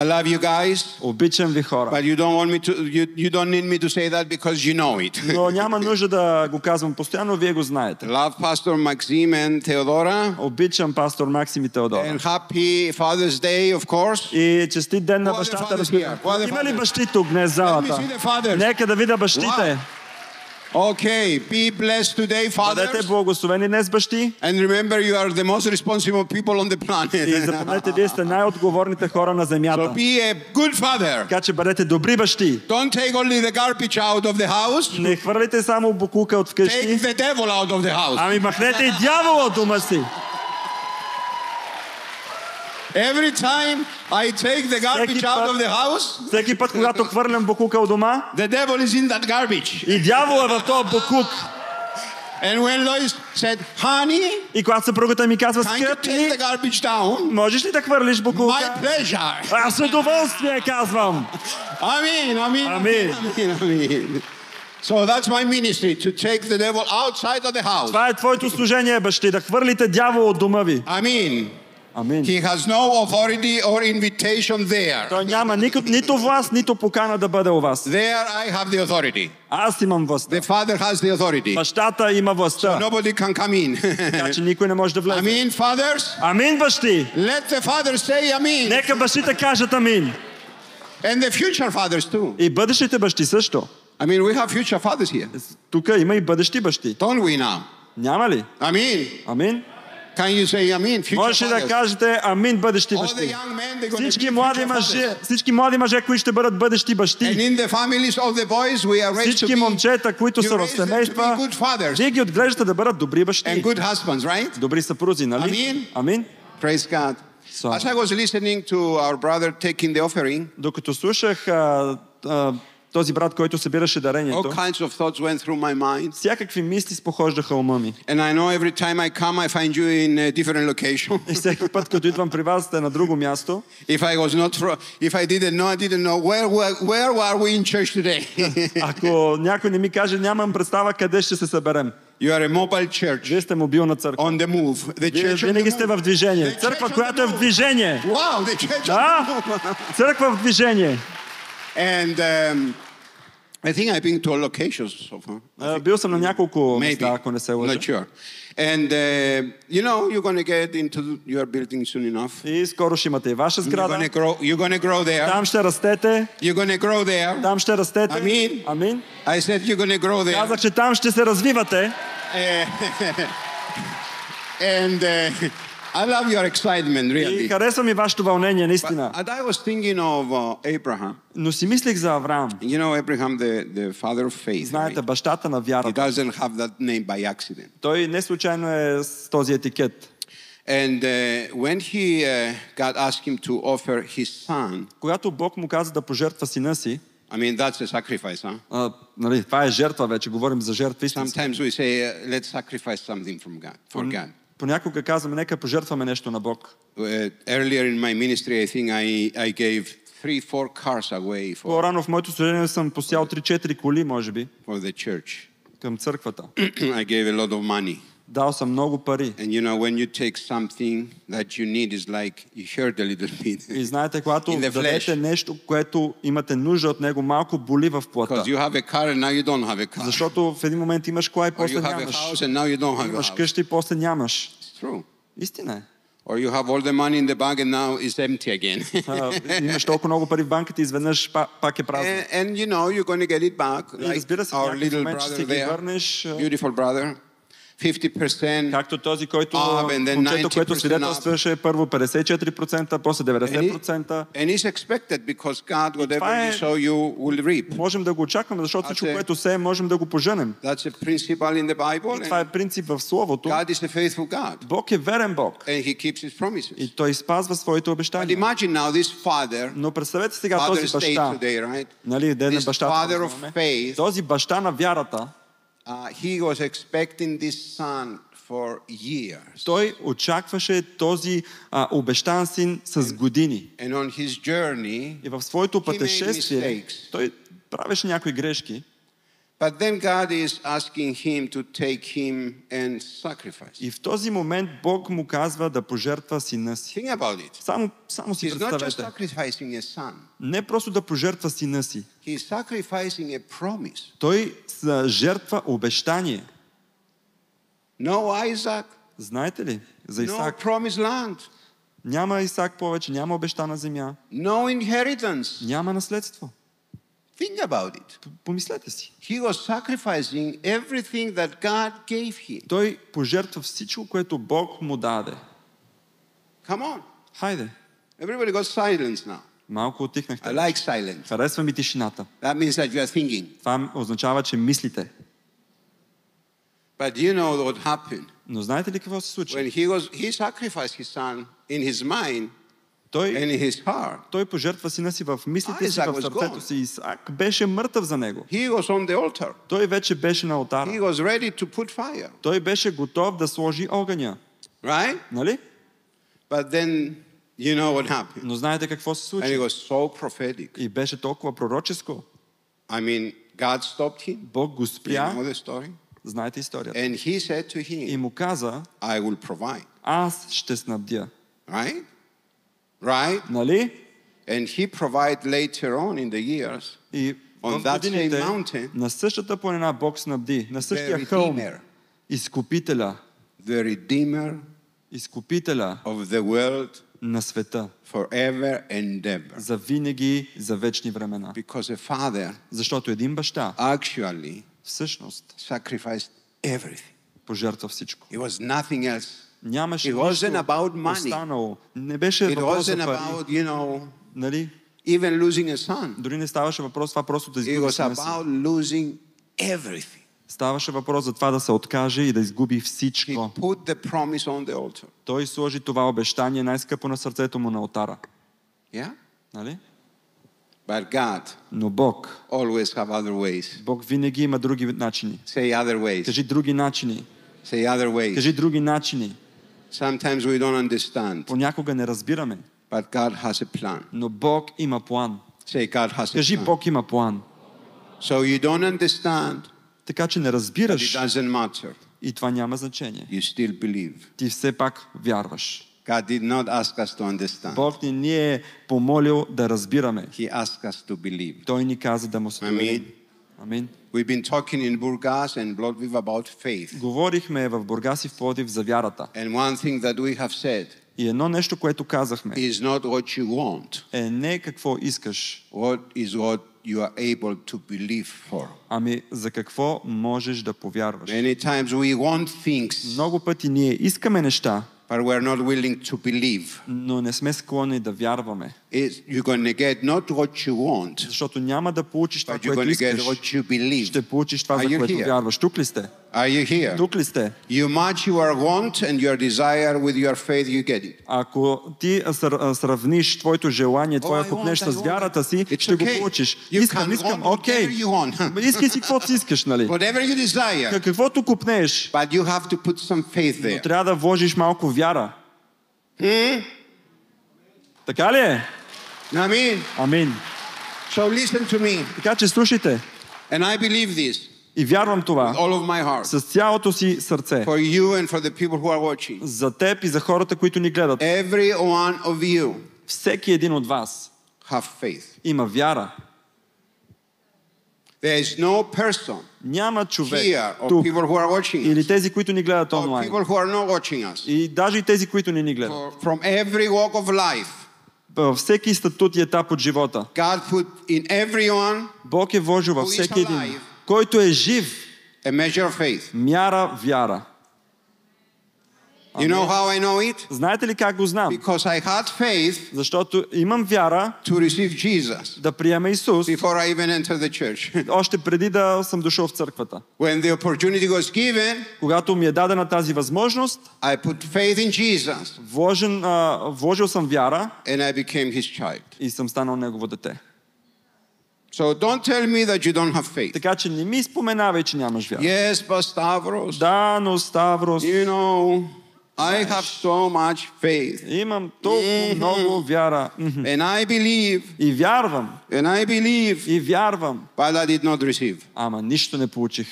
I love you guys. Обичам ви, хора. But you don't need me to say that because you know it. Но няма нужда да го казвам постоянно, вие го знаете. Love Pastor Maxim and Teodora. Обичам пастор Максим и Теодора. And happy Father's Day, of course. И честит ден на бащата. Има ли бащи тук днес в залата? Нека да видя бащите. Okay, be blessed today, fathers. Бъдете благословени днес, бащи. And remember, you are the most responsible people on the planet. И запомнете, вие сте най-отговорните хора на земята. So be a good father. Така че бъдете добри бащи. Don't take only the garbage out of the house. Не хвърляйте само боклука от вкъщи. Take the devil out of the house. Ами махнете и дявола от дома си. Every time I take the garbage out of the house, всеки път, когато хвърлям боклука от дома, the devil is in that garbage. И дявол е в този боклук. And when Lois said, honey, и когато съпругата ми казва, скъпи, можеш ли да хвърлиш боклука? My pleasure. Аз с удоволствие казвам. Амин, амин, амин, амин. So that's my ministry, to take the devil outside of the house. Това е твоето служение, бащи, да хвърлите дявол от дома ви. Амин. Amen. He has no authority or invitation there. Той няма нито власт, нито покана да бъде у вас. There I have the authority. Аз имам властта. The father has the authority. Бащата има властта. So nobody can come in. Така че никой не може да влезе. Amen, fathers. Амин, бащи. Let the fathers say amen. Нека бащите кажат амин. And the future fathers too. И бъдещите бащи също. I mean, we have future fathers here. Тук има и бъдещи бащи. Don't we now? Няма ли? Амин. Амин. Can you say amen? Може да кажете амин, бъдещи бащи. Всички млади мъже, които ще бъдат бъдещи бащи. Всички момчета, които са в семейства, вие ги отглеждате да бъдат добри бащи. Добри съпрузи, нали? Амин. Praise God. As I was listening to our brother taking the offering, докато слушах този брат, който събираше дарението, all kinds of thoughts went through my mind. Всякакви мисли спохождаха ума ми. And I know every time I come, I find you in a different location. И всеки път, като идвам при вас, сте на друго място. If I didn't know where were we in church today. Ако някой не ми каже, нямам представа къде ще се съберем. You are a mobile church. Вие сте мобилна църква. On the move. Вие винаги сте в движение. Църква, която е в движение. Wow, the church. Да, църква в движение. And I think I've been to all locations so far. Бил съм на няколко места, ако не се лъжа. Not sure. And you know, you're going to get into your building soon enough. И скоро ще имате и ваша сграда. You're going to grow there. Там ще растете. You're going to grow there. Там ще rastete. Амин. Амин. I said you're going to grow there. Казах, че там ще се развивате. And I love your excitement, really. И харесвам и вашето вълнение, наистина. And I was thinking of Abraham. Но си мислих за Авраам. You know Abraham, the father of faith. Знаете, бащата на вярата. He doesn't have that name by accident. Той не случайно е с този етикет. And when he God asked him to offer his son, когато Бог му каза да пожертва сина си, I mean, that's a sacrifice, huh? Нали, това е жертва вече, говорим за жертва. Sometimes we say, let's sacrifice something for God. Понякога казваме, нека пожертваме нещо на Бог. Earlier in my ministry, I think I gave 3-4 cars away for. По-рано в моето служение съм посял 3-4 коли, може би. For the church. Към църквата. I gave a lot of money. Дал съм много пари. And you know, when you take something that you need, is like you hurt a little bit. И знаете, когато дадете нещо, което имате нужда от него, малко боли в плътта. Because you have a car and now you don't have a car. Защото в един момент имаш кола и после нямаш. Or you have a house and now you don't have a house. Имаш къща и после нямаш. It's true. Истина е. Or you have all the money in the bank and now it's empty again. Имаш толкова много пари в банката и изведнъж пак е празно. And you know, you're going to get it back. Like our little brother there, beautiful brother. 50%. Както този, момчето, което свидетелстваше първо 54%, после 90%. And it's expected because God, whatever you sow, you will reap. Можем да го очакваме, защото всичко, което сеем, можем да го поженем. That's a principle in the Bible. Това е принцип в Словото. God is a faithful God. Бог е верен Бог. And he keeps his promises. И той спазва своите обещания. But imagine now this father. Но представете сега този баща. Нали, ден на бащата. Този баща на вярата. He was expecting this son for years. Той очакваше този обещан син с години. And on his journey, и в своето пътешествие той правеше някои грешки. But then God is asking him to take him and sacrifice. И в този момент Бог му казва да пожертва сина си. Think about it. Само си He's not just представете. sacrificing a son. Не просто да пожертва сина си. He's sacrificing a promise. Той жертва обещание. No Isaac. Знаете ли за Исак? No promised land. Няма Исак повече, няма обещана земя. No inheritance. Няма наследство. Think about it. Помислете си. He was sacrificing everything that God gave him. Той пожертва всичко, което Бог му даде. Come on. Хайде. Everybody got silence now. Малко отихнахте. I like silence. Харесва ми тишината. That means that you are thinking. Това означава, че мислите. But you know what happened? Но знаете ли какво се случи? When he sacrificed his son in his mind and in his heart. Той пожертва сина си в мислите си, в сърцето си. Исак беше мъртъв за него. He was on the altar. Той вече беше на олтара. He was ready to put fire. Той беше готов да сложи огъня. Right? Нали? But then you know what happened. Но знаете какво се случи? And it was so prophetic. И беше толкова пророческо. I mean, God stopped him. Бог го спря. You know the story? Знаете историята. And he said to him, и му каза, I will provide. Аз ще снабдя. Right? Right? Нали? And he provided later on in the years. И on that same mountain, на същата планина Бог снабди, на същия хълм, изкупителя, the Redeemer изкупителя of the world, на света, forever and ever. За винаги, за вечни времена. Because a father, защото един баща, actually, всъщност, sacrificed everything. Пожертва всичко. It was nothing else. Нямаше нищо останало. Не беше въпрос за пари. Нали? Even losing a son. Дори не ставаше въпрос това просто да изгуби сина си. It was about losing everything. Ставаше въпрос за това да се откаже и да изгуби всичко. He put the promise on the altar. Той сложи това обещание най-скъпо на сърцето му на олтара. Yeah? Нали? But God, но Бог, always have other ways. Бог винаги има други начини. Say other ways. Кажи други начини. Say other ways. Кажи други начини. Sometimes we don't understand. Понякога не разбираме. But God has a plan. Но Бог има план. Say God has a plan. Кажи Бог има план. So you don't understand. Така че не разбираш. It doesn't matter. И това няма значение. You still believe. Ти все пак вярваш. God did not ask us to understand. Бог ни е помолил да разбираме. He asked us to believe. Той ни каза да му се доверим. Амин. We've been talking in Burgas and Plovdiv about faith. Говорихме в Бургас и в Пловдив за вярата. And one thing that we have said. И едно нещо, което казахме. Is not what you want. Е не какво искаш. What is what you are able to believe for. Ами за какво можеш да повярваш? Many times we want things. Много пъти ние искаме неща. But we're not willing to believe. Но не сме склонни да вярваме. You're going to get not what you want. Защото няма да получиш това, което искаш. Ще получиш това, за което вярваш. Тук ли сте? Are you here? Тук ли сте? You match your want and your desire with your faith, you get it. Ако ти сравниш твоето желание, твоя купнеш с вярата си, ще го получиш. Искам, окей. Искай си каквото си искаш, нали? Whatever you desire. Каквото купнеш. But you have to put some faith there. Но трябва да вложиш малко вяра. Така ли е? Амин. Амин. So listen to me. Така че слушайте. And I believe this. И вярвам това. All of my heart. С цялото си сърце. For you and for the people who are watching. За теб и за хората, които ни гледат. Every one of you. Всеки един от вас. Have faith. Има вяра. There is no person. Няма човек тук, или тези, които ни гледат онлайн, и даже и тези, които не ни гледат. From every walk of life. Във всеки статут и етап от живота. God put in everyone, Бог е вложил във всеки един, който е жив, a measure of faith. Мяра вяра. You know how I know it? Знаете ли как го знам? Because I had faith. Защото имам вяра to receive Jesus. Да приема Исус. Before I even entered the church. Още преди да съм дошъл в църквата. When the opportunity was given, когато ми е дадена тази възможност, I put faith in Jesus. Вложил съм вяра. And I became his child. И съм станал негово дете. So don't tell me that you don't have faith. Така че не ми споменавай, че нямаш вяра. Yes, but Stavros. Да, но Ставрос. You know, I have so much faith. Имам толкова много вяра. And I believe. И вярвам. And I believe. И вярвам. But I did not receive. Ама нищо не получих.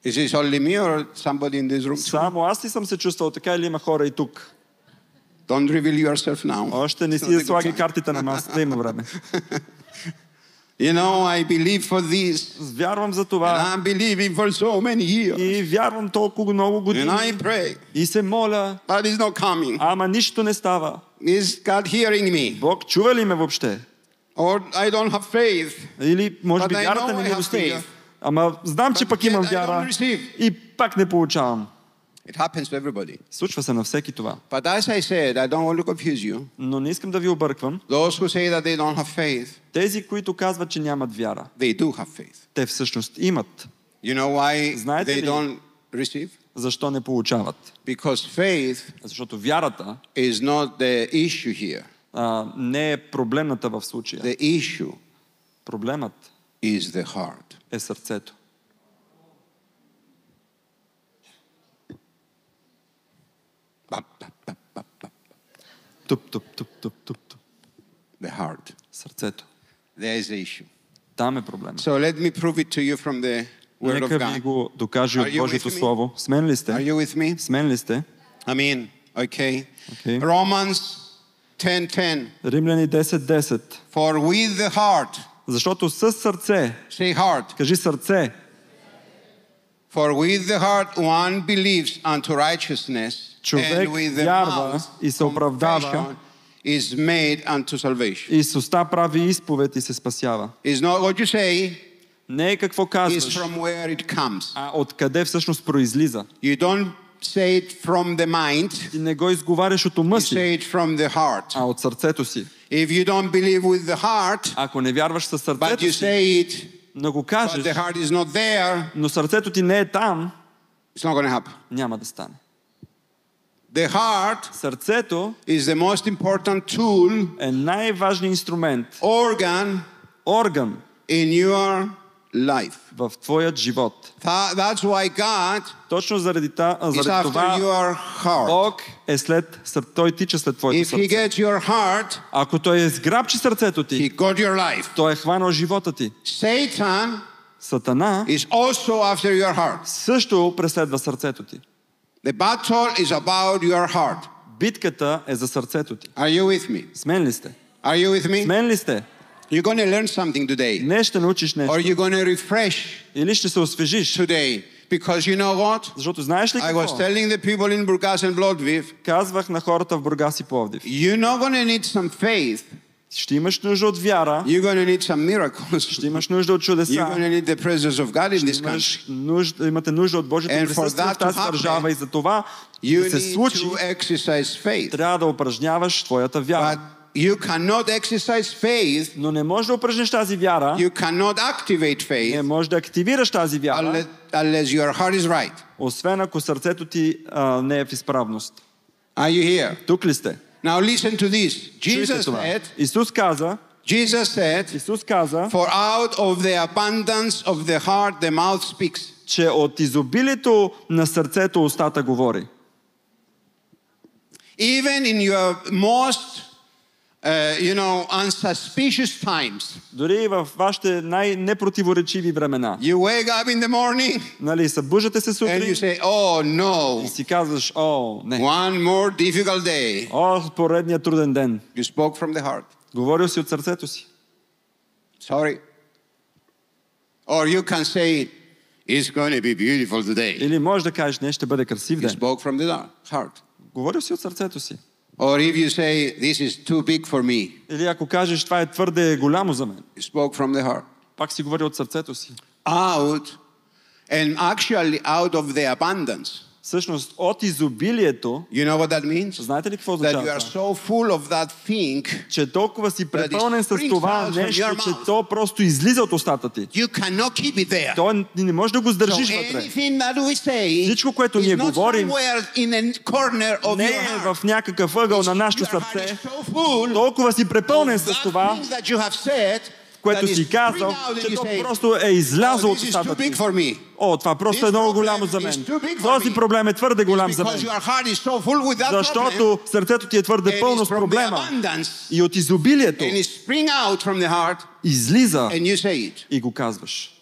Is this only me or somebody in this room? Само аз ли съм се чувствал така или има хора и тук? Don't reveal yourself now. Още не си слагай картите на масата, има време. You know, I believe for this. Вярвам за това. And I'm believing for so many years. И вярвам толкова много години. And I pray. И се моля. But it's not coming. Ама нищо не става. Is God hearing me? Бог чува ли ме въобще? Or I don't have faith. Или може би вярата не ми достига. Ама знам, че пък имам вяра и пак не получавам. It happens to everybody. Случва се на всеки това. But as I said, I don't want to confuse you. Но не искам да ви обърквам. Those who say that they don't have faith. Тези, които казват, че нямат вяра. They do have faith. Те всъщност имат. You know why Знаете they ли, don't receive? Защо не получават? Because faith Защото вярата is not the issue here. Не е проблемната в случая. The issue Проблемът is the heart. Е сърцето. Туп, туп, туп, туп, туп, туп. The heart. Сърцето. There is the issue. Там е проблем. So let me prove it to you from the word of God. Нека ви го докажа от Божието Слово. С мен ли сте? Are you with me? С мен ли сте? Amen. Okay. Romans 10:10. Римляни 10:10. For with the heart. Защото със сърце. Say heart. Кажи сърце. For with the heart one believes unto righteousness, and with the mouth confession is made unto salvation. И с уста прави изповед и се спасява. Is not what you say. Не е какво казваш. Is from where it comes. А откъде всъщност произлиза. You don't say it from the mind. Ти не го изговаряш от ума си. You say it from the heart. А от сърцето си. If you don't believe with the heart, ако не вярваш със сърцето but you си, say it, но го кажеш, but the heart is not there, но сърцето ти не е там, it's not going to happen. Няма да стане. The heart сърцето is the most important tool, е най-важният инструмент, орган in your life. В твоят живот. That's why God точно заради това Бог е той тича след твоето сърце. If he gets your heart, ако той изграбчи сърцето ти, he got your life. Той е хванал живота ти. Сатана is also after your heart. Също преследва сърцето ти. The battle is about your heart. Битката е за сърцето ти. Are you with me? С мен ли сте? Are you with me? С мен ли сте? You're going to learn something today. Днес ще научиш нещо. Or you're going to refresh. Или ще се освежиш. Today. Because you know what? Защото знаеш ли какво? I was telling the people in Burgas and Plovdiv. Казвах на хората в Бургас и Пловдив. You're not going to need some faith. Ще имаш нужда от вяра. You're going to need some miracles. Ще имаш нужда от чудеса. You're going to need the presence of God in this country. Имате нужда от Божието присъствие в тази държава и за това да се случи. Трябва да упражняваш твоята вяра. You cannot exercise faith. Но не можеш да упражниш тази вяра. You cannot activate faith. Не можеш да активираш тази вяра. Unless your heart is right. Освен ако сърцето ти не е в изправност. Are you here? Тук ли сте? Now listen to this. Jesus said. Исус каза. For out of the abundance of the heart the mouth speaks. Че от изобилието на сърцето устата говори. Even in your most unsuspicious times. Дори в вашите най-непротиворечиви времена. You wake up in the morning. Нали, събуждате се сутрин. And you say, oh no. И си казваш, не. One more difficult day. Поредният труден ден. You spoke from the heart. Говорил си от сърцето си. Sorry. Or you can say, it's going to be beautiful today. Или можеш да кажеш, не, ще бъде красив ден. You spoke from the heart. Говорил си от сърцето си. Or if you say, this is too big for me. Или ако кажеш, това е твърде голямо за мен. You spoke from the heart. Пак си говори от сърцето си. Out, and actually out of the abundance. Всъщност от изобилието. You know what that means? Знаете ли какво означава? That you are so full of that thing. Че толкова си препълнен с това нещо, че то просто излиза от устата ти. You cannot keep it there. То не можеш да го сдържиш вътре. Всичко, което ние говорим, не е в някакъв ъгъл на нашето сърце. Толкова си препълнен с това, което си казал, че то просто е излязло от устата ти. О, това просто е много голямо за мен. Този проблем е твърде голям за мен. Защото сърцето ти е твърде пълно с проблема. И от изобилието излиза и го казваш.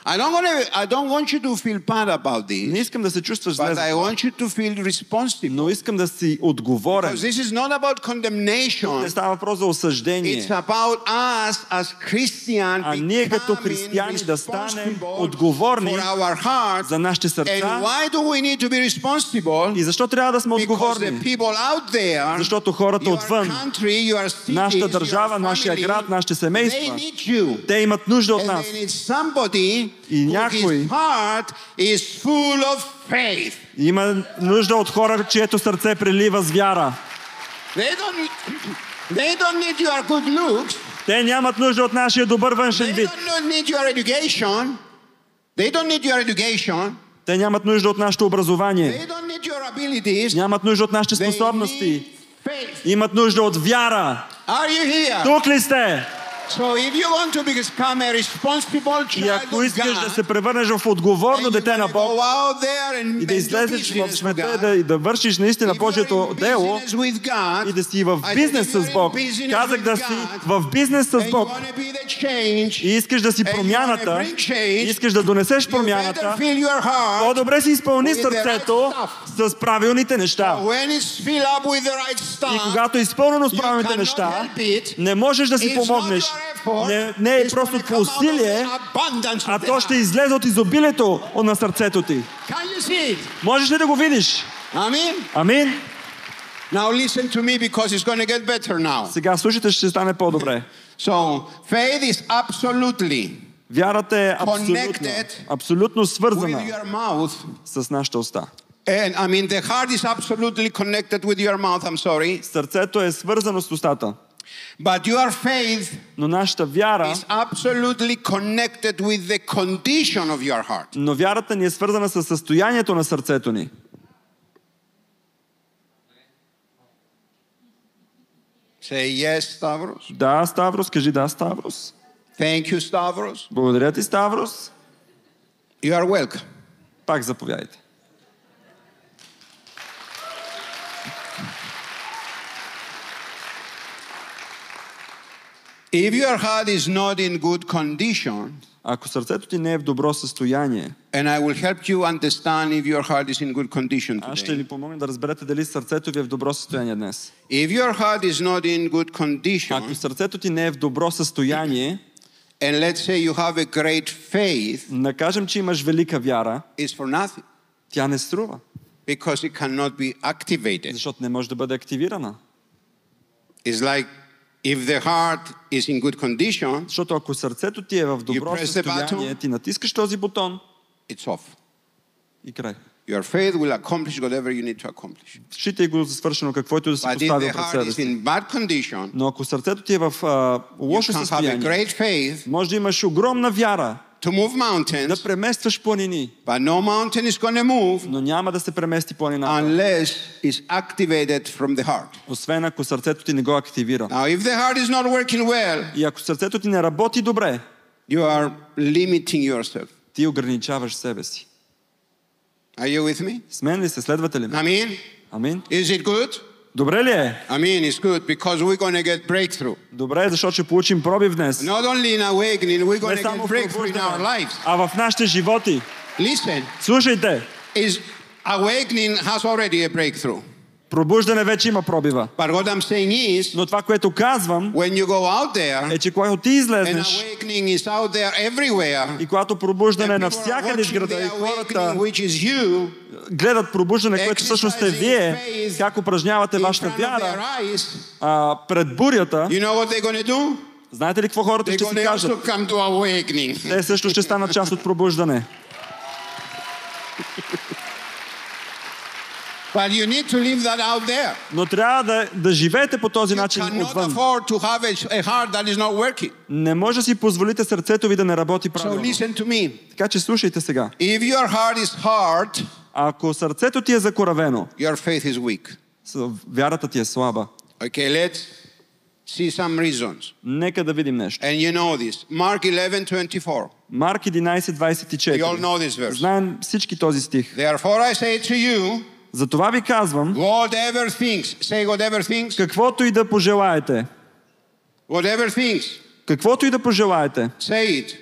I don't want you to feel bad about this. Не искам да се чувстваш зле. But I want you to feel responsible. Но искам да си отговорен. Because this is not about condemnation. Не става въпрос за осъждение. It's about us as Christians. А ние като християни да станем отговорни за нашите сърца. And why do we need to be responsible? И защо трябва да сме отговорни? Because the people out there, защото хората отвън, нашата държава, нашия град, нашите семейства, те имат нужда от нас. И някой има нужда от хора, чието сърце прелива с вяра. Те нямат нужда от нашия добър външен вид. Те нямат нужда от нашето образование. Нямат нужда от нашите способности. Имат нужда от вяра. Тук ли сте? So if you want to become a responsible child и ако искаш да се превърнеш в отговорно дете на Бог и да излезеш в света и да вършиш наистина Божието дело и да си в бизнес с Бог, казах да си в бизнес с Бог и искаш да си промяната, искаш да донесеш промяната, по-добре си изпълни сърцето с правилните неща. И когато е изпълнено с правилните неща, не можеш да си помогнеш. Не е просто по усилие, а то ще излезе от изобилието на сърцето ти. Можеш ли да го видиш? Амин. Now listen to me because it's going to get better now. Сега слушайте, ще стане по-добре. So faith is absolutely вярата е абсолютно свързана с нашата уста. And I mean the heart is absolutely connected with your mouth. I'm sorry. Сърцето е свързано с устата. But your faith но нашата вяра is absolutely connected with the condition of your heart. Но вярата ни е свързана с състоянието на сърцето ни. Say yes, Stavros. Да, Ставрос, кажи да, Ставрос. Thank you, Stavros. Благодаря ти, Ставрос. You are welcome. Пак заповядайте. If your heart is not in good condition, ако сърцето ти не е в добро състояние, and I will help you understand if your heart is in good condition today. Аз ще ви помогна да разберете дали сърцето ви е в добро състояние днес. If your heart is not in good condition, ако сърцето ти не е в добро състояние, and let's say you have a great faith, да кажем, че имаш велика вяра, it's for nothing. Тя не струва. Because it cannot be activated. Защото не може да бъде активирана. It's like if the heart is in good condition, защото ако сърцето ти е в добро състояние, ти натискаш този бутон, it's off. И край. Your faith will accomplish whatever you need to accomplish. Считай го за свършено, каквото да си поставил пред себе си. Но ако сърцето ти е в лошо състояние, може да имаш огромна вяра, to move mountains, да преместваш планини, but no mountain is going to move, но няма да се премести планината, unless it's activated from the heart. Освен ако сърцето ти не го активира. Now, if the heart is not working well, и ако сърцето ти не работи добре, you are limiting yourself. Ти ограничаваш себе си. Are you with me? С мен ли се, следвате ли ме? Амин. Амин. Is it good? Добре ли е? Amen, it's good because we're going to get breakthrough. Добре, защото ще получим пробив днес. Not only in awakening, we're going to get breakthrough in our lives. А в нашите животи. Listen. Слушайте. Awakening has already a breakthrough. Пробуждане вече има пробива. But what I'm saying is, но това, което казвам, when you go out there, е, че когато ти излезнеш, and awakening is out there everywhere, и когато пробуждане е навсякъде в града, и хората гледат пробуждане, което всъщност сте вие, как упражнявате вашата вяра пред бурята, you know what they're going to do? Знаете ли какво хората ще си кажат? Те също ще станат част от пробуждане. But you need to leave that out there. Но трябва да живеете по този начин отвън. Не може да си позволите сърцето ви да не работи правилно. So listen to me. Така че слушайте сега. If your heart is hard, ако сърцето ти е закоравено, your faith is weak. Вярата ти е слаба. Okay, let's see some reasons. Нека да видим нещо. And you know this. Mark 11:24. Марк 11:24. We all know this verse. Знаем всички този стих. Therefore I say to you, затова ви казвам, whatever things, say whatever things. Каквото и да пожелаете. Whatever things. Каквото и да пожелаете. Say it.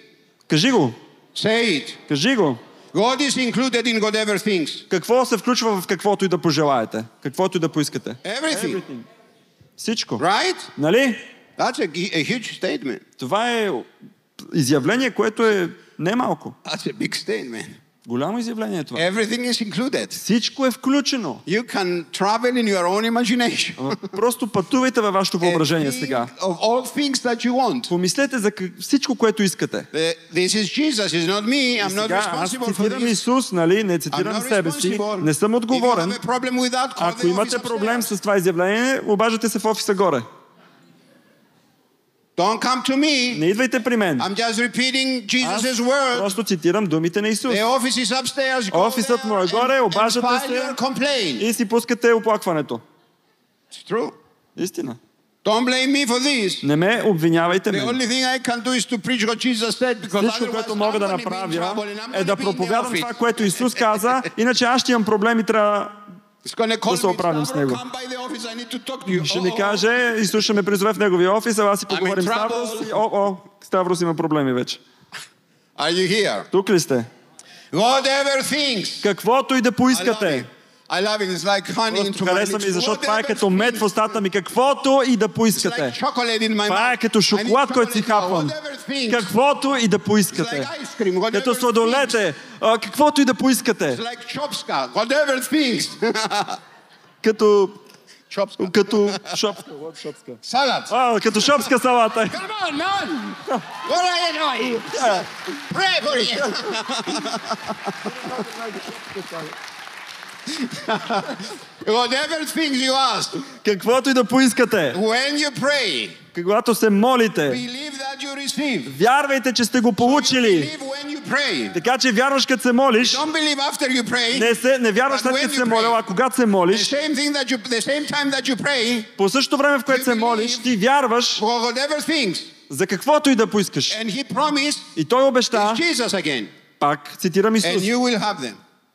Кажи го. Say it. Кажи го. God is included in whatever things. Какво се включва в каквото и да пожелаете? Каквото и да поискате? Everything. Всичко. Right? Нали? That's a huge statement. Това е изявление, което е не малко. That's a big statement. Голямо изявление е това. Everything is included. Всичко е включено. You can travel in your own imagination. Просто пътувайте във вашето въображение сега. Of all things that you want. Помислете за всичко, което искате. This is Jesus, is not me. I'm not responsible for this. Аз цитирам Исус, нали? Не цитирам себе си. Не съм отговорен. Ако имате проблем с това изявление, обаждате се в офиса горе. Don't come to me. Не идвайте при мен. I'm just repeating Jesus' word. Просто цитирам думите на Исус. The office is upstairs. Офисът му е горе, обаждате се и си пускате оплакването. It's true. Истина. Don't blame me for this. Не ме обвинявайте мен. The only thing I can do is to preach what Jesus said, because всичко, което мога да направя, е да проповядам това, което Исус каза, иначе аз ще имам проблем и трябва да се оправим с него. Ще ми каже, Исус ще ме призове в неговия офис, а аз си поговорим с Ставрос и Ставрос има проблеми вече. Тук ли сте? Каквото и да поискате. Просто хареса ми, защото това е като мед в устата ми. Каквото и да поискате. Това е като шоколад, който си хапвам. Каквото и да поискате. Като сладолете. Каквото и да поискате. Като шопска. Салат. Като шопска салата. Come on, man! What are you doing? Pray for you. Whatever things you ask. Каквото и да поискате. When you pray. Когато се молите. Believe that you receive. Вярвайте, че сте го получили. Така че вярваш, като се молиш. Don't believe after you pray. Не вярваш след като се молил, а когато се молиш. The same time that you pray. По същото време, в което се молиш, ти вярваш. Whatever things. За каквото и да поискаш. And he promised. И той обеща. Jesus again. Пак цитирам Исус. And you will have them.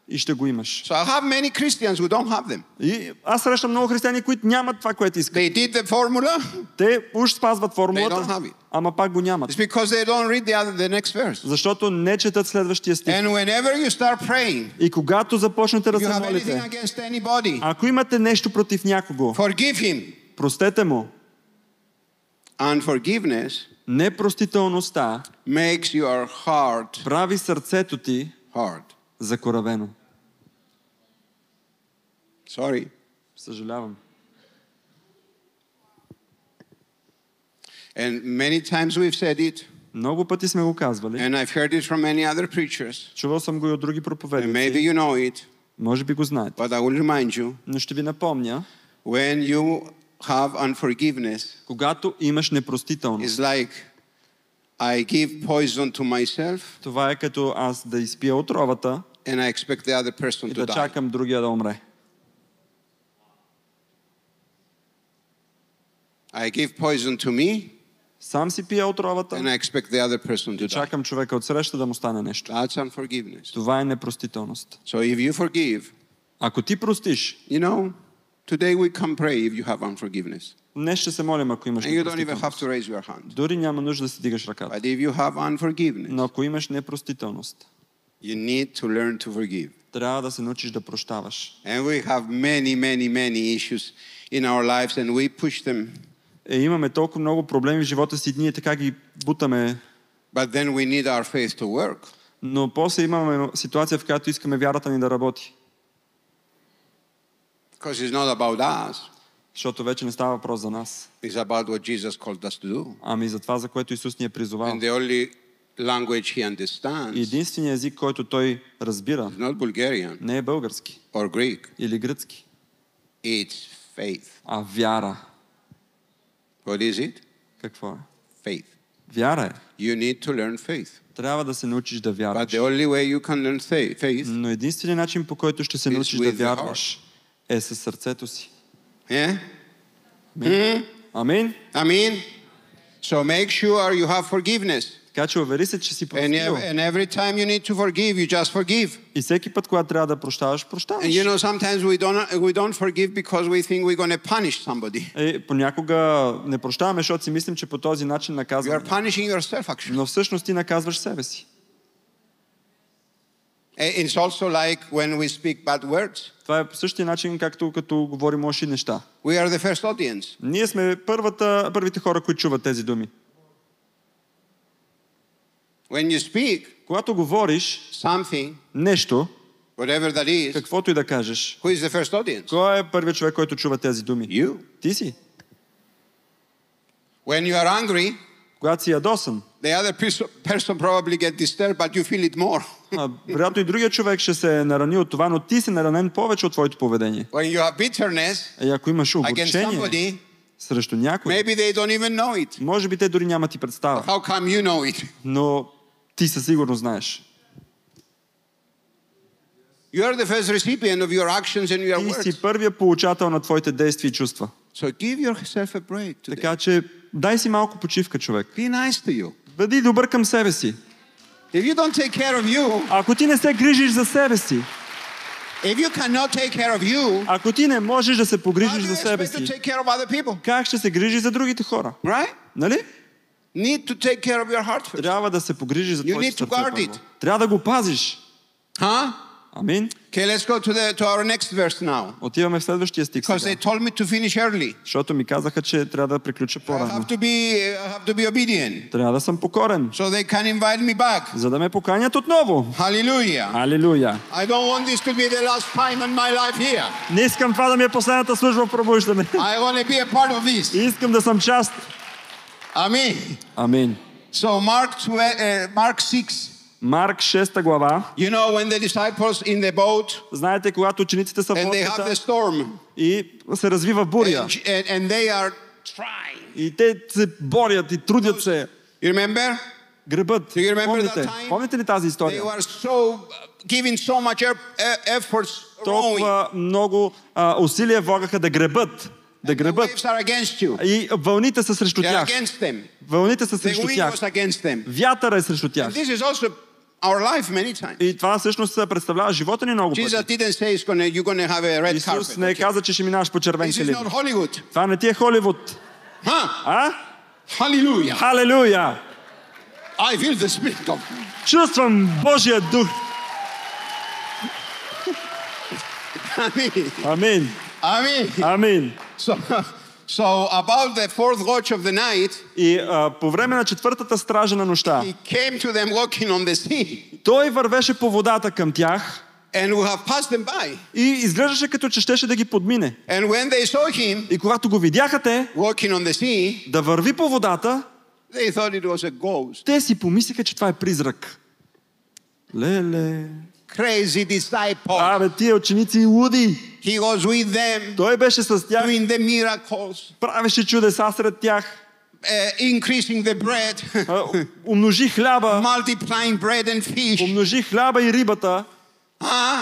И ще го имаш. So I have many Christians who don't have them. И аз срещам много християни, които нямат това, което искат. They did the formula. Те уж спазват формулата, They don't have it. ама пак го нямат. It's because they don't read the next verse. Защото не четат следващия стих. And whenever you start praying, и когато започнете да се молите, ако имате нещо против някого, forgive him. Простете му. Unforgiveness непростителността makes your heart прави сърцето ти hard. Закоравено. Sorry. Съжалявам. And many times we've said it. Много пъти сме го казвали. And I've heard it from many other preachers. Чувал съм го и от други проповедници. And maybe you know it. Може би го знаете. But I will remind you. Но ще ви напомня. When you have unforgiveness. Когато имаш непростителност. It's like I give poison to myself. Това е като аз да изпия отровата. And I expect the other person и to да die. чакам другия да умре. I give poison to me. Сам си пия отровата. And I expect the other person to die. Чакам човека от среща да му стане нещо. That's unforgiveness. Това е непростителност. So if you forgive, ако ти простиш, you know, today we can pray if you have unforgiveness. Днес ще се молим, ако имаш непростителност. Дори няма нужда да си дигаш ръката. But if you have unforgiveness, но ако имаш непростителност, you need to learn to forgive. Трябва да се научиш да прощаваш. And we have many issues in our lives and we push them. Имаме толкова много проблеми в живота си, ние така ги бутаме. But then we need our faith to work. Но после имаме ситуация, в която искаме вярата ни да работи. Because it's not about us. Защото вече не става въпрос за нас. It's about what Jesus called us to do. Ами за това, за което Исус ни е призовал. And the only language he understands. Единственият език, който той разбира, is not Bulgarian. Не е български. Or Greek. Или гръцки. It's faith. А вяра. What is it? Какво е? Faith. Вяра е. You need to learn faith. Трябва да се научиш да вярваш. But the only way you can learn faith. Но единственият начин, по който ще се научиш да вярваш, е със сърцето си. Yeah? Амин. Amen. So make sure you have forgiveness. Така че увери се, че си простил. And every time you need to forgive, you just forgive. И всеки път, когато трябва да прощаваш, прощаваш. And you know, sometimes we don't forgive because we think we're going to punish somebody. Понякога не прощаваме, защото си мислим, че по този начин наказваме. You are punishing yourself, actually. Но всъщност ти наказваш себе си. It's also like when we speak bad words. Това е по същия начин, както като говорим лоши неща. We are the first audience. Ние сме първите хора, които чуват тези думи. When you speak, когато говориш something, нещо, whatever that is, каквото и да кажеш, who is the first audience? Кой е първият човек, който чува тези думи? You. Ти си. When you are angry, когато си ядосан, the other person probably get disturbed, but you feel it more. Вероятно и другия човек ще се нарани от това, но ти си наранен повече от твоето поведение. When you have bitterness, и ако имаш огорчение срещу някой, maybe they don't even know it. Може би те дори нямат и представа. How come you know it? Но ти със сигурно знаеш. You are the first recipient of your actions and your words. Ти си първият получател на твоите действия и чувства. So give yourself a break today. Така че дай си малко почивка, човек. Be nice to you. Бъди добър към себе си. If you don't take care of you, ако ти не се грижиш за себе си, if you cannot take care of you, ако ти не можеш да се погрижиш за себе си, как ще се грижиш за другите хора? Right? Нали? Need to take care of your heart first. Трябва да се погрижиш за твоето сърце първо. Трябва да го пазиш. Huh? Амин. Okay, let's go to our next verse now. Отиваме в следващия стих сега. Because they told me to finish early. Защото ми казаха, че трябва да приключа по-рано. I have to be obedient. Трябва да съм покорен. So they can invite me back. За да ме поканят отново. Hallelujah. Алелуя. I don't want this to be the last time in my life here. Не искам това да ми е последната служба в пробуждане. I want to be a part of this. Искам да съм част. Амин. Амин. So Mark 6. Марк 6 глава. You know when the disciples in the boat. Знаете, когато учениците са в лодката и се развива буря. And they are trying. И те се борят и трудят се. You remember? Гребат. Помните ли тази история? They were so giving so much efforts. Толкова много усилия влагаха да гребат. Да гребат. И вълните са срещу тях. Вълните са срещу тях. Вятъра е срещу тях. И това всъщност представлява живота ни много пъти. Исус не каза, че ще минаваш по червен килим. Това не ти е Холивуд. Халелуя! Халелуя! Чувствам Божия дух. Амин. Amen. Amen. So about the fourth watch of the night, и по време на четвъртата стража на нощта, he came to them walking on the sea. Той вървеше по водата към тях. And we have passed them by. И изглеждаше като че щеше да ги подмине. And when they saw him, и когато го видяха те, walking on the sea, да върви по водата, they thought it was a ghost. Те си помислиха, че това е призрак. Леле. Crazy disciples. Абе, тия ученици луди. He was with them. Той беше с тях. Doing the miracles. Правеше чудеса сред тях. Increasing the bread. Умножи хляба. Multiplying bread and fish. Умножи хляба и рибата.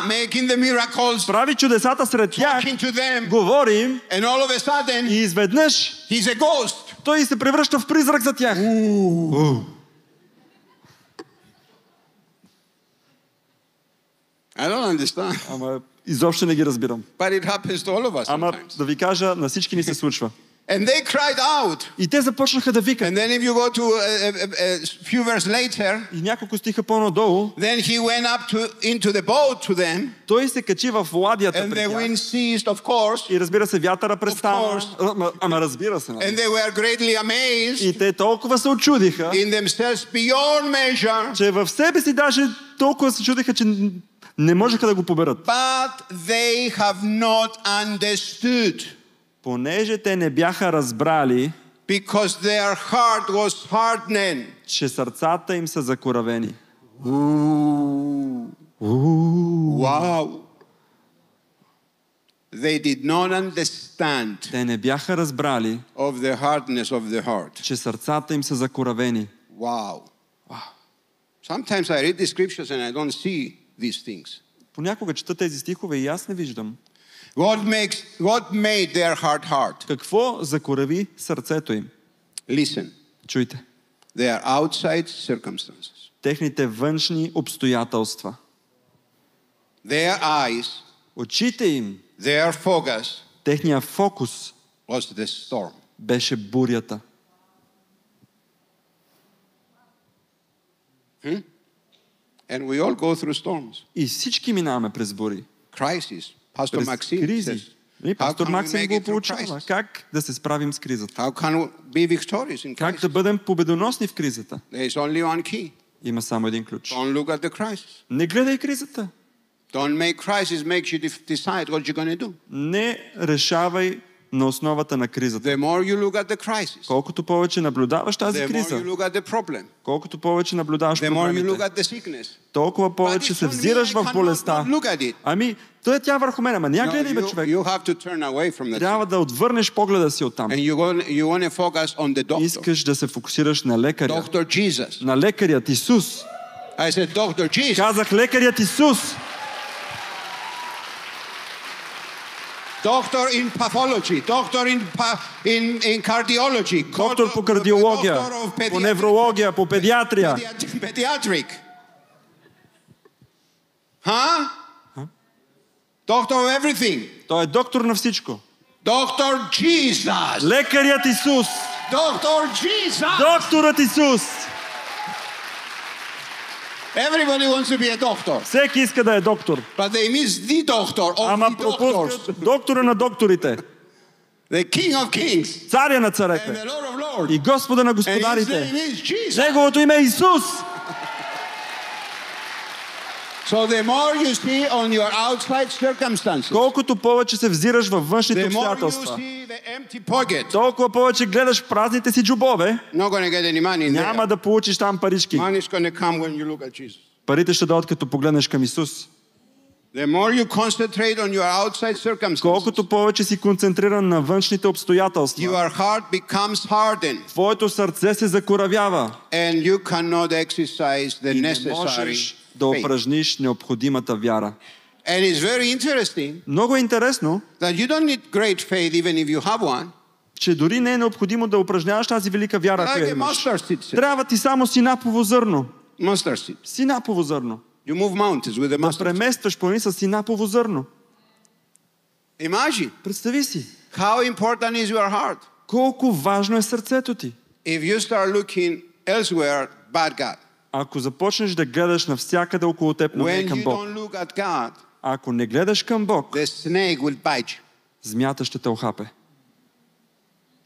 Making the miracles. Прави чудесата сред тях. Talking to them. Говори им. And all of a sudden, и изведнъж he's a ghost. Той се превръща в призрак за тях. I don't understand. Ама изобщо не ги разбирам. But it happens to all of us. Ама да ви кажа, на всички ни се случва. And they cried out. И те започнаха да викат. And then if you go to a few verses later, и няколко стиха по-надолу, then he went up into the boat to them. Той се качи в ладията пред тях. And the wind ceased, of course. И разбира се, вятъра престана. Ама разбира се. And they were greatly amazed. И те толкова се очудиха. In themselves beyond measure. Че в себе си даже толкова се чудиха, че не можеха да го поберат. But they have not understood. Понеже те не бяха разбрали, because their heart was hardened. Че сърцата им са закоравени. Wow. They did not understand. Те не бяха разбрали, of the hardness of the heart. Че сърцата им са закоравени. Wow. Sometimes I read the scriptures and I don't see these things. Понякога чета тези стихове и аз не виждам. What made their heart hard? Какво закорави сърцето им? Listen. Чуйте. They are outside circumstances. Техните външни обстоятелства. Their eyes, очите им, their focus, техния фокус was the storm. беше бурята. And we all go through storms. И всички минаваме през бури. Crisis. Pastor Maksim кризи. Пастор Максим го получава. Как да се справим с кризата? How can we be victorious in crisis? Как да бъдем победоносни в кризата? There is only one key. Има само един ключ. Don't look at the crisis. Не гледай кризата. Don't make crisis make you decide what you're going to do. Не решавай на основата на кризата. The more you look at the crisis, колкото повече наблюдаваш тази криза, the more you look at the problem, колкото повече наблюдаваш the more you look проблемите, at the sickness, толкова повече се взираш в болестта. Ами, той е тя върху мен, ама няма гледай бе, човек. You have to turn away from that. Трябва да отвърнеш погледа си оттам. And you want to focus on the doctor. Искаш да се фокусираш на лекаря. Doctor Jesus. На лекарят Исус. I said Doctor Jesus. Казах лекарят Исус. Doctor in pathology, doctor in cardiology, доктор по кардиология, по неврология, по педиатрия. Pediatric. Huh? Doctor of everything. Той е доктор на всичко. Doctor Jesus. Лекарят Исус. Doctor Jesus. Докторът Исус. Everybody wants to be a doctor. Всеки иска да е доктор. But they miss the doctor of Ама the doctors. доктора на докторите. The King of Kings. Царя на And царете. the Lord of Lords. И Господа на And his господарите. name is Jesus. Неговото име е Исус. So the more you see on your outside circumstances, Колкото повече се взираш във външните the more you обстоятелства, see the empty pocket, толкова повече гледаш празните си джобове, not going to get any money in няма there. да получиш там парички. Money is going to come when you look at Jesus. Парите ще дойдат като погледнеш към Исус. The more you concentrate on your outside circumstances, Колкото повече си концентриран на външните обстоятелства, your heart becomes hardened, твоето сърце се закоравява and you cannot exercise the и не necessary можеш да faith. упражниш необходимата вяра. And it's very interesting Много е интересно, that you don't need great faith even if you have one. че дори не е необходимо да упражняваш тази велика вяра, Like която a имаш. mustard seed. Трябва ти само синапово зърно. Mustard seed. Синапово зърно. You move mountains with a Да mustard seed. преместваш планини с синапово зърно. Imagine Представи си, how important is your heart. колко важно е сърцето ти. If you start looking elsewhere, bad God. Ако започнеш да гледаш навсякъде около теб, но не When към you Бог. don't look at God, Ако не гледаш към Бог, the snake will bite you. змията ще те охапе.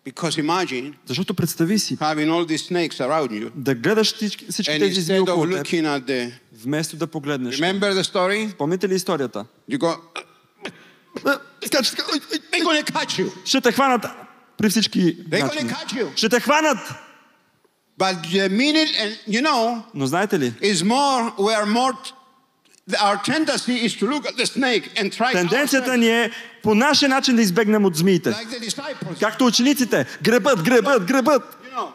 Because imagine Защото представи си, having all these snakes around you, да гледаш всички and тези змии instead около of теб, looking at the... вместо да погледнеш. Remember the story? Помните ли историята? You go... They're going to catch you. Ще те хванат при всички They're going начини. to catch you. Ще те хванат! But the minute, and you know, Но знаете ли, our tendency is to look at the snake and try тенденцията ни е по нашия начин да избегнем от змиите. like the disciples. Както учениците, гребат.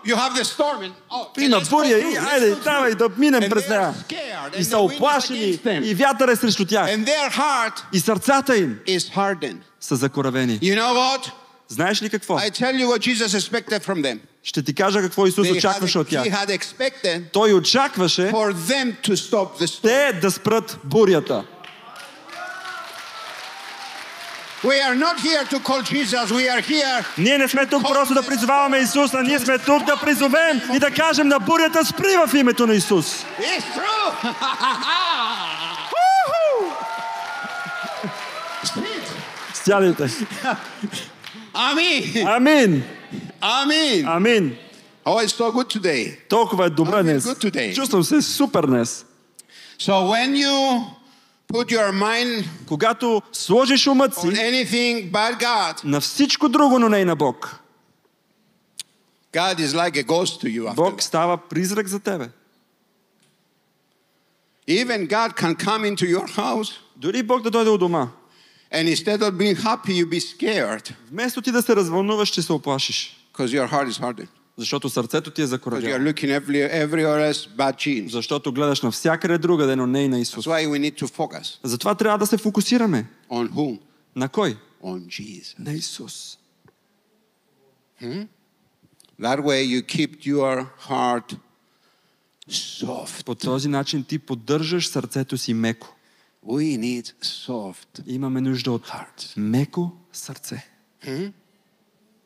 You have the storm and Има let's go буря through, и let's айде, go давай through. да минем And през they нея. are scared, И and са the wind is оплашени, against them. и вятър е срещу тях. And their heart И сърцата им is hardened. са закоравени. You know what? Знаеш ли какво? I tell you what Jesus expected from them. Ще ти кажа какво Исус очакваше от тях. He had expected Той очакваше for them to stop the storm. те да спрат бурята. We are not here to call Jesus. We are here. Ние не сме тук просто да призоваваме Исус, а ние сме тук да призовем и да кажем на бурята спри в името на Исус. It's true. Сядайте. Amen. Амин. Amen. Амин. Oh, it's so good today. Толкова е добре днес. good today. Чувствам се супер днес. So when you put your mind Когато сложиш умът on си anything but God, на всичко друго, но не и на Бог, God is like a ghost to you after Бог that. става призрак за тебе. Even God can come into your house, Дори Бог да дойде у дома, and instead of being happy, you be scared вместо ти да се развълнуваш, ще се оплашиш. because your heart is hardened. Защото сърцето ти е Because you are закоравяло. looking everywhere else but Jesus. Защото гледаш навсякъде другаде, но не и на That's Исус. why we need to focus Затова трябва да се фокусираме. on whom? На кой? On Jesus. На Исус. That way you keep your heart soft. По този начин ти поддържаш сърцето си меко. We need soft. Имаме нужда от меко сърце.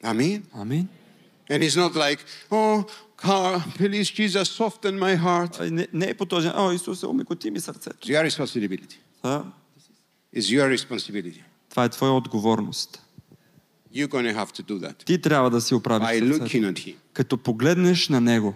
Амин. Амин. And it's not like, oh, please Jesus, soften my heart. Не е по този начин. О, Исусе, омекоти ми сърцето. It's your responsibility. It's your responsibility. Това е твоя отговорност. You're going to have to do that. Ти трябва да си оправиш By сърцето. looking at him. Като погледнеш на Него.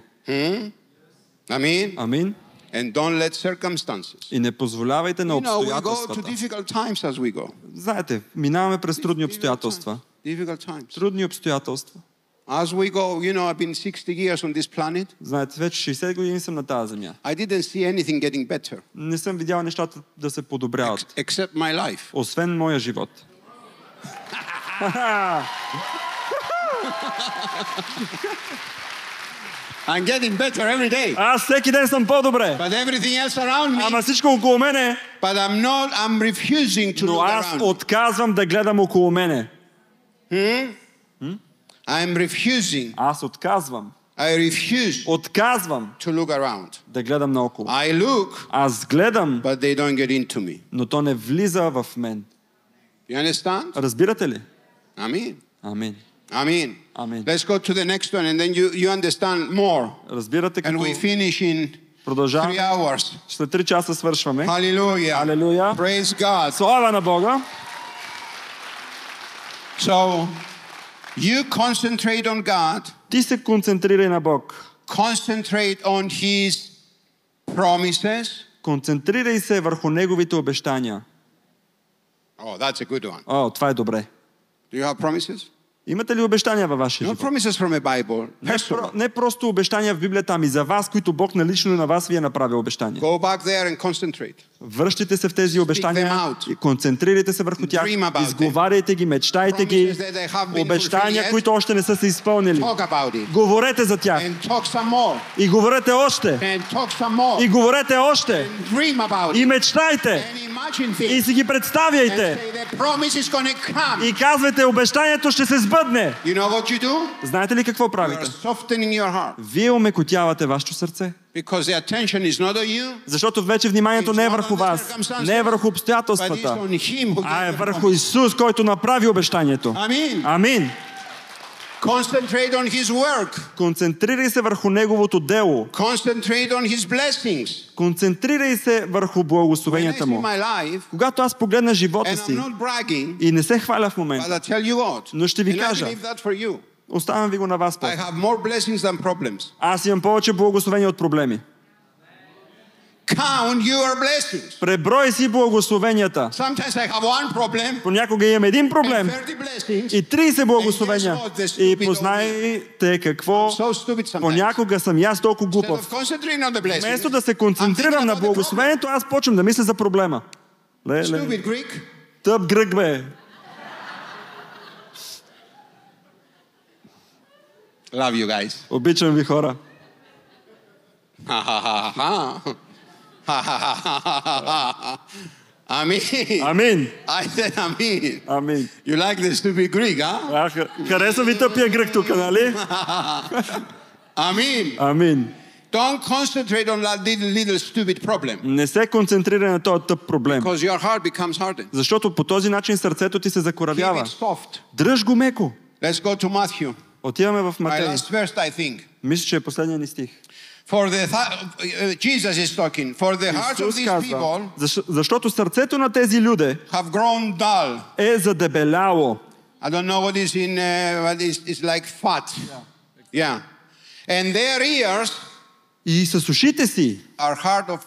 Амин. Амин. And don't let circumstances. И не позволявайте на обстоятелствата. We go to difficult times as we go. Знаете, минаваме през трудни обстоятелства. Difficult times. Трудни обстоятелства. As we go, I've been 60 years on this planet. Знаете, вече 60 години съм на тази земя. I didn't see anything getting better. Не съм видял нещата да се подобряват. Except my life. Освен моя живот. I'm getting better every day. Аз всеки ден съм по-добре. But everything else around me. Ама всичко около мене. But I'm refusing to Но look аз around. отказвам да гледам около мене. I'm refusing. Аз отказвам. I refuse Отказвам to look around. да гледам наоколо. I look, Аз гледам, but they don't get into me. но то не влиза в мен. You understand? Разбирате ли? Amen. Амин. Amen. Амин. Let's go to the next one and then you understand more. Разбирате, And като we finish in 3 продължаваме. hours. След 3 часа свършваме. Hallelujah. Алелуя. Praise God. Слава на Бога. So, you concentrate on God. Ти се концентрирай на Бог. Concentrate on His promises. Концентрирай се върху Неговите обещания. Oh, that's a good one. О, това е добре. Do you have promises? Имате ли обещания във вашия No живот? promises from a Bible. Не просто обещания в Библията, ами за вас, които Бог налично на вас ви е направил обещания. Go back there and concentrate. Връщайте се в тези обещания и концентрирайте се върху тях. Изговаряйте ги, мечтайте ги. Обещания, които още не са се изпълнили. Говорете за тях. И говорете още. И говорете още. И мечтайте. И си ги представяйте. И казвайте, обещанието ще се сбъдне. Знаете ли какво правите? Вие омекотявате вашето сърце. Защото вече вниманието не е върху вас, не е върху обстоятелствата, а е върху Исус, който направи обещанието. Амин. Concentrate on His work. Концентрирай се върху Неговото дело. Concentrate on His blessings. Концентрирай се върху благословенията му. Когато аз погледна живота си и не се хваля в момента, но ще ви кажа, оставям ви го на вас. Аз имам повече благословения от проблеми. Count your blessings. Преброй си благословенията. Sometimes I have one problem. Понякога имам един проблем и 30 благословения. И познайте какво. Понякога съм аз толкова глупав. Вместо да се концентрирам на благословението, аз почвам да мисля за проблема. Тъп грък, бе. Love you guys. Обичам ви, хора. Amen. Амин. I said amen. Амин. You like the stupid Greek, huh? Харесва ви тъпия грък тук, нали? Амин. Амин. Don't concentrate on that little stupid problem. Не се концентрирай на този тъп проблем. Because your heart becomes hardened. Защото по този начин сърцето ти се закоравява. Keep it soft. Дръж го меко. Let's go to Matthew. Отиваме в My Матей. last verse, I think. Мисля, че е последният ни стих. For Jesus is talking. For the hearts of Исус these people казва, защото сърцето на тези люди have grown dull. е задебеляло. I don't know what is in what is like fat. Yeah. And their ears И с ушите си are hard of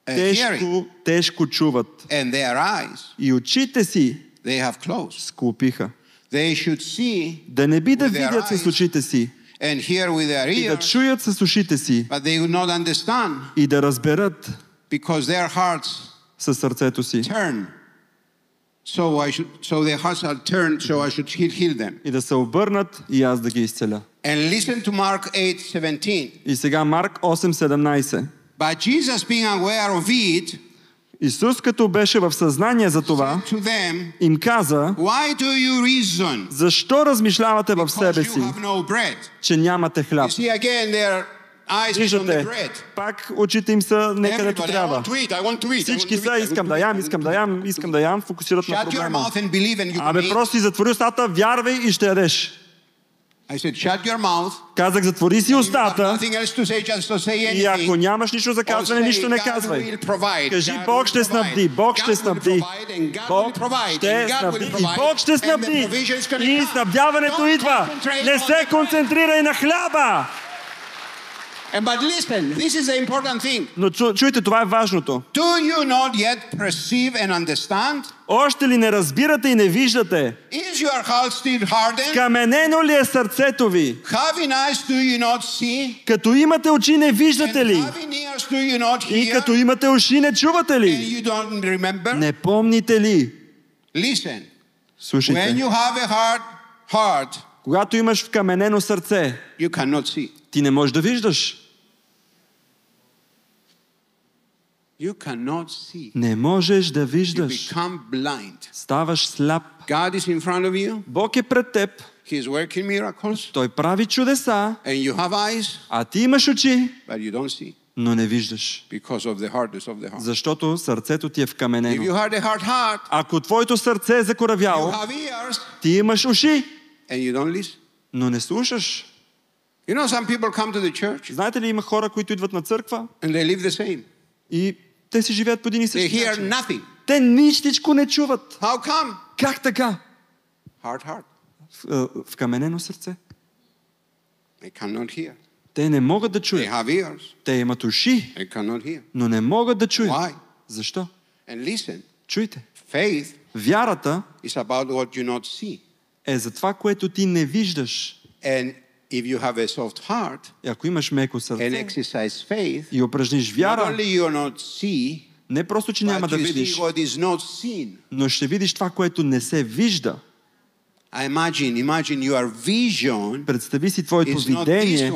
hearing. тежко чуват. And their eyes И очите си they have closed. склопиха. They should see Да не би да with their видят с очите си and hear with their и да ears, чуят с ушите си but they would not understand и да разберат because their hearts със сърцето си. turn. So their hearts are turned, so I should heal them. И да се обърнат и аз да ги изцеля. And listen to Mark 8:17. И сега Марк 8:17. But Jesus being aware of it, Исус, като беше в съзнание за това, им каза: защо размишлявате в себе си, че нямате хляб? Виждате, пак очите им са не където трябва. Всички са: искам да ям, фокусират на проблема. Абе, просто си затвори устата, вярвай и ще ядеш. Казах, затвори си устата и ако нямаш нищо за казване, нищо не казвай. Кажи: Бог ще снабди, Бог ще снабди, Бог ще снабди и Бог ще снабди. И снабдяването идва. Не се концентрирай на хляба. But listen, this is the important thing. Но чуйте, това е важното. Do you not yet perceive and understand? Още ли не разбирате и не виждате? Is your heart still hardened? Каменено ли е сърцето ви? Having eyes do you not see? Като имате очи, не виждате ли? Having ears do you not hear? И като имате уши, не чувате ли? And you don't remember? Не помните ли? Listen. Слушайте. When you have a hard heart, когато имаш вкаменено сърце, you cannot see. Ти не можеш да виждаш. You cannot see. Не можеш да виждаш. You become blind. Ставаш сляп. God is in front of you. Бог е пред теб. He is working miracles. Той прави чудеса. And you have eyes. А ти имаш очи. But you don't see. Но не виждаш. Because of the hardness of the heart. Защото сърцето ти е вкаменено. If you had a hard heart, ако твоето сърце е закоравяло, you have ears, ти имаш уши. And you don't listen. Но не слушаш. You know, some people come to the church. Знаете ли, има хора, които идват на църква? And they live the same. И те си живеят по един и същи начин. They hear nothing. Те нищичко не чуват. How come? Как така? Hard heart. Вкаменено сърце. They cannot hear. Те не могат да чуят. They have ears. Те имат уши. They cannot hear. Но не могат да чуят. Why? Защо? And listen. Чуйте. Faith вярата is about what you not see. Е за това, което ти не виждаш. And if you have a soft heart, и ако имаш меко сърце, and exercise faith, и упражниш вяра, not only you not see, не просто, че няма да видиш, но ще видиш това, което не се вижда. Imagine your vision. Представи си твоето видение.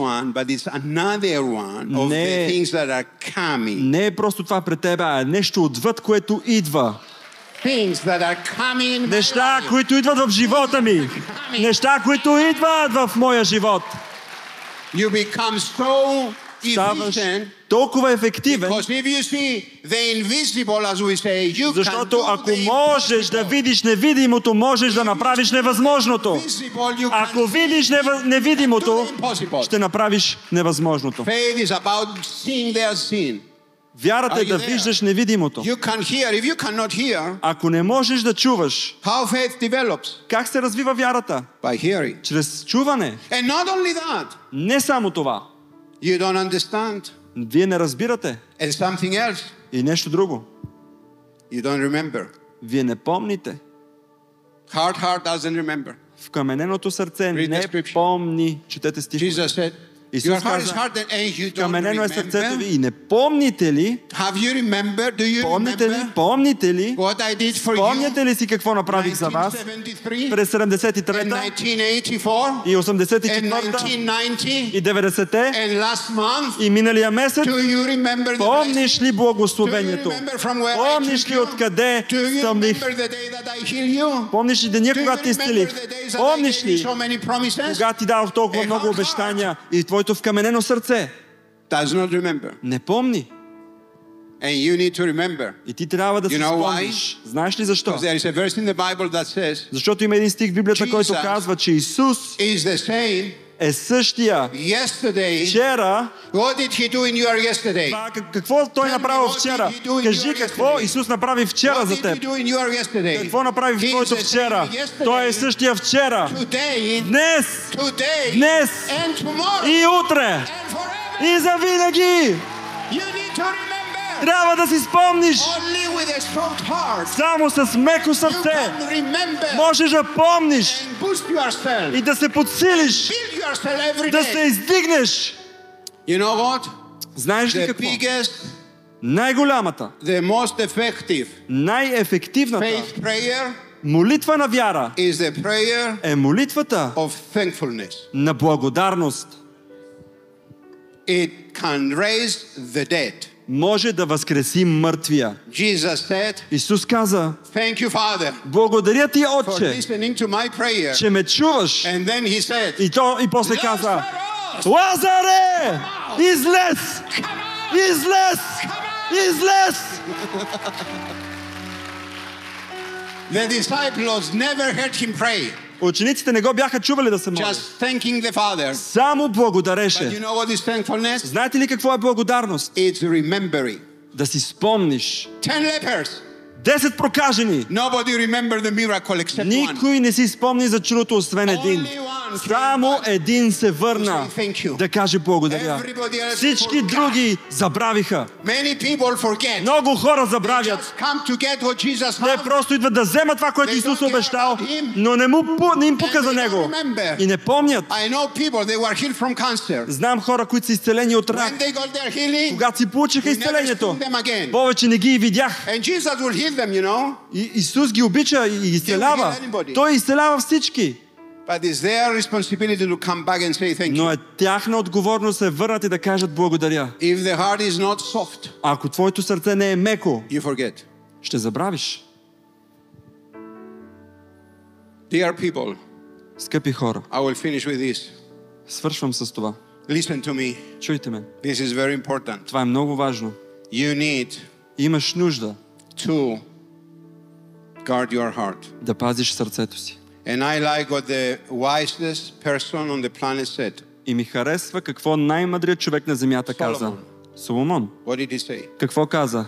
Не е просто това пред тебе, а е нещо отвъд, което идва. Неща, които идват в живота ми. Неща, които идват в моя живот. Ставаш толкова ефективен, защото ако можеш да видиш невидимото, можеш да направиш невъзможното. Ако видиш невидимото, ще направиш невъзможното. Вярата е да виждаш невидимото. Ако не можеш да чуваш, как се развива вярата? Чрез чуване. Не само това. Вие не разбирате. И нещо друго. Вие не помните. Вкамененото сърце не помни. Четете стихове. Исус каза, каменено е сърцето ви и не помните ли? Помните ли? Спомняте ли си какво направих за вас през 73-та и 84-та и 90-те и миналия месец? Помниш ли благословението? Помниш ли откъде стъмних? Помниш ли деня, когато ти изцелих? Помниш ли когато ти дадох толкова много обещания и твоето вкаменено сърце не помни? И ти трябва да си спомниш. Знаеш ли защо? Защото има един стих в Библията, който казва, че Исус е същия вчера. Какво Той направи вчера? Кажи какво Исус направи вчера за теб. Какво направи в твоето вчера? Той е същия вчера, днес и утре и завинаги. Трябва да си спомниш. Само с меко сърце можеш да помниш и да се подсилиш, да се издигнеш. Знаеш ли какво? Най-голямата, най-ефективната молитва на вяра е молитвата на благодарност. може да възкреси мъртвия. Jesus said, Исус каза, Thank you, Father, благодаря ти, for Отче, listening to my prayer. че ме чуваш. And then he said, И после каза, Лазаре, излез! Излез! Излез! The disciples never heard him pray. Учениците не го бяха чували да се моли. Just thanking the Father. Само благодареше. But you know what is thankfulness? Знаете ли какво е благодарност? It's remembering. Да си спомниш. 10 lepers. 10 прокажени. Nobody remembered the miracle except one. Никой не си спомни за чудото, освен един. Само един се върна да каже благодаря. Всички други забравиха. Много хора забравят. Те просто идват да вземат това, което Исус обещал, но не им пука за Него. И не помнят. Знам хора, които са изцелени от рак. Когато си получиха изцелението, повече не ги видях. И Исус ги обича и ги изцелява. Той изцелява всички. Но е тяхна отговорност да се върнат и да кажат благодаря. Ако твоето сърце не е меко, ще забравиш. Скъпи хора, свършвам с това. Чуйте ме. Това е много важно. Имаш нужда да пазиш сърцето си. And I like what the wisest person on the planet said. И ми харесва какво най-мъдрият човек на земята каза. Соломон. What did he say? Какво каза?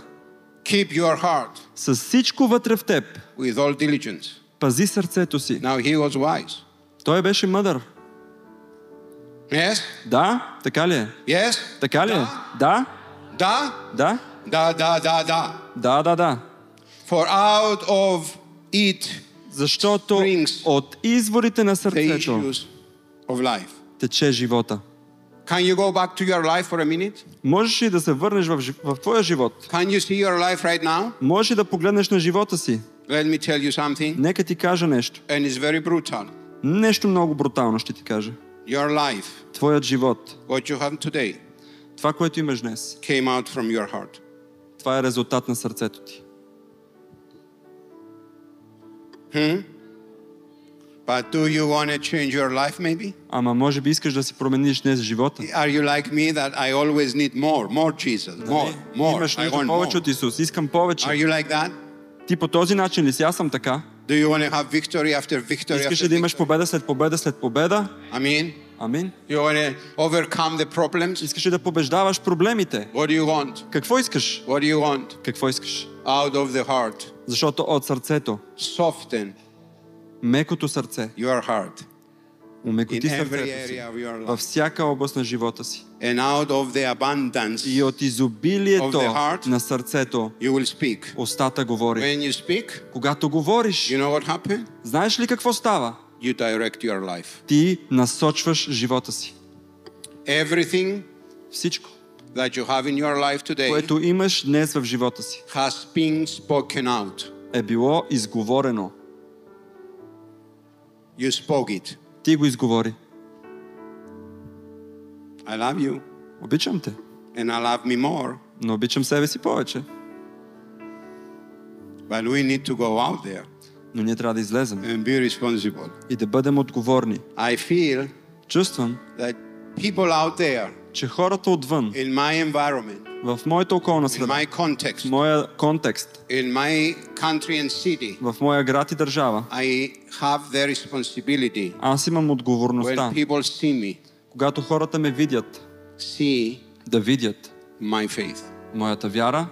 Keep your heart. С всичко вътре в теб. With all diligence. Пази сърцето си. Now he was wise. Той беше мъдър. Yes? Да, така ли е? Yes? Така ли е? Да? Да? Да? Да, да, да, да. Да, да, да. For out of it защото от изворите на сърцето тече живота. Can you go back to your life for a minute? Можеш ли да се върнеш в твоя живот? Can you see your life right now? Можеш ли да погледнеш на живота си? Let me tell you something. Нека ти кажа нещо. And it's very brutal. Нещо много брутално ще ти кажа. Your life. Твоят живот. What you have today. Това, което имаш днес. Came out from your heart. Това е резултат на сърцето ти. But do you want to change your life maybe? Ама може би искаш да си промениш днес живота. Are you like me that I always need more Jesus, more. Имаш нужда повече от Исус, искам повече. Are you like that? Ти по този начин ли си? Аз съм така. Do you want to have victory after victory? Искаш ли да имаш победа след победа след победа? Амин. Амин. You want to overcome the problems? Искаш ли да побеждаваш проблемите? What do you want? Какво искаш? What do you want? Какво искаш? Out of the heart. Защото от сърцето. Soften. Мекото сърце. Your heart. Умекоти сърцето си. Във всяка област на живота си. And out of the abundance. И от изобилието на сърцето. You will speak. Устата говори. When you speak. Когато говориш. You know what happens? Знаеш ли какво става? You direct your life. Ти насочваш живота си. Everything. Всичко. That you have in your life today. Което имаш днес в живота си. Has been spoken out. Е било изговорено. You spoke it. Ти го изговори. I love you. Обичам те. And I love me more. Но обичам себе си повече. But we need to go out there. Но ние трябва да излезем. And be responsible. И да бъдем отговорни. I feel чувствам, that people out there, че хората отвън, in my environment, в моята околна среда, in my context, в моя контекст, in my country and city, в моя град и държава, I have the responsibility. Аз имам отговорността. When people see me, когато хората ме видят, see да видят my faith. Моята вяра.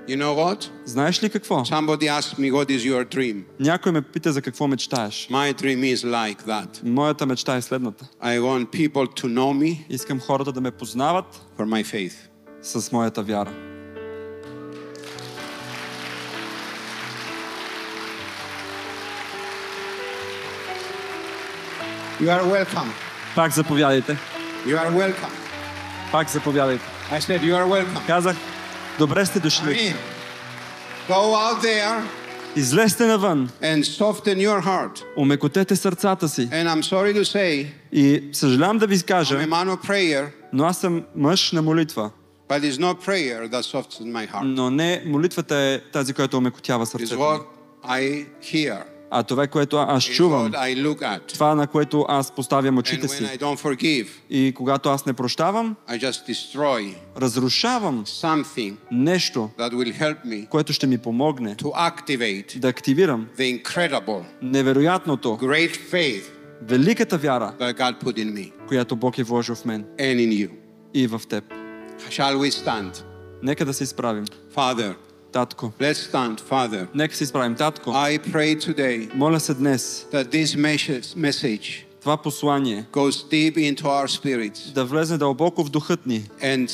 You know what? Знаеш ли какво? Somebody asked me what is your dream. Някой ме пита за какво мечтаеш. My dream is like that. Моята мечта е следната. I want people to know me. Искам хората да ме познават for my faith. С моята вяра. You are welcome. Пак заповядайте. You are welcome. Пак заповядайте. I said you are welcome. Казах, добре сте дошли. Go out there. Излезте навън. And soften your heart. Умекотете сърцата си. And I'm sorry to say. И съжалявам да ви кажа. I'm a man of prayer. Но аз съм мъж на молитва. But it's not prayer that softens my heart. Но не молитвата е тази, която омекотява It's сърцето ми. what I hear. А това, което аз чувам, It's what I look at. това, на което аз поставям And очите си. when I don't forgive, И когато аз не прощавам, I just destroy разрушавам something нещо, that will help me което ще ми помогне to activate да активирам the incredible, невероятното, great faith великата вяра, that God put in me която Бог е вложил в мен and in you. и в теб. Shall we stand? Нека да се изправим. Father, Татко, let's stand, Father. нека се изправим. Татко, I pray today моля се днес that this message това послание goes deep into our spirits да влезе дълбоко в духът ни. and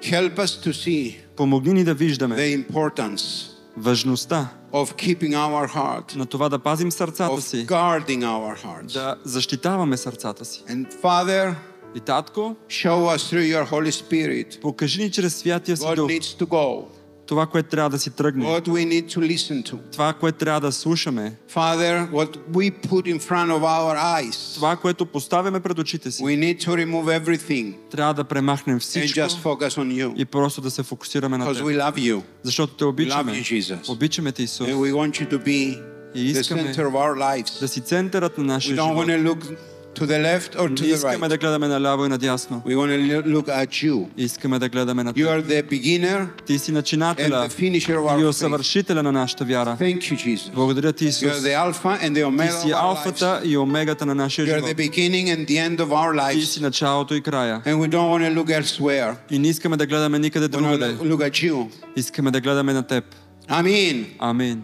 help us to see Помогни ни да виждаме the importance важността of keeping our heart, на това да пазим сърцата of си, guarding our hearts. да защитаваме сърцата си. And Father, И Татко, show us through your Holy Spirit покажи ни чрез Святия си what Дух needs to go, това, което трябва да си тръгне, what we need to listen to. това, което трябва да слушаме, Father, what we put in front of our eyes, това, което поставяме пред очите си. we need to remove everything Трябва да премахнем and всичко just focus on you. и просто да се фокусираме на Because теб. we love you. Защото те We love обичаме. you, Jesus. Обичаме те, Исус. And we want you to be И the искаме center of our lives. да си центърът на We нашия don't want живот. to look to the left or to Не the искаме right. да гледаме наляво и надясно. We want to look at you. Искаме да гледаме на You теб. are the beginner Ти си and начинателя the finisher of и our faith. усъвършителя на нашата вяра. Thank you, Jesus. Благодаря ти, You Исус. are the Alpha and the Ти Omega си of our lives. алфата и омегата на нашия You are живот. the beginning and the end of our Ти lives. си началото и края. And we don't want to look elsewhere. И не искаме да гледаме никъде We want другаде. to look at you. Искаме да гледаме на теб. Amen. Амин.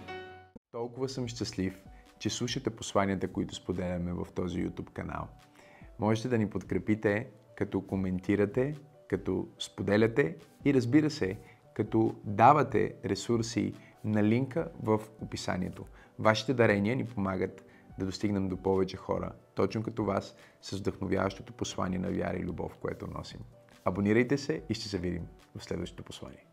Толкова съм щастлив, че слушате посланията, които споделяме в този YouTube канал. Можете да ни подкрепите, като коментирате, като споделяте и, разбира се, като давате ресурси на линка в описанието. Вашите дарения ни помагат да достигнем до повече хора, точно като вас, с вдъхновяващото послание на вяра и любов, което носим. Абонирайте се и ще се видим в следващото послание.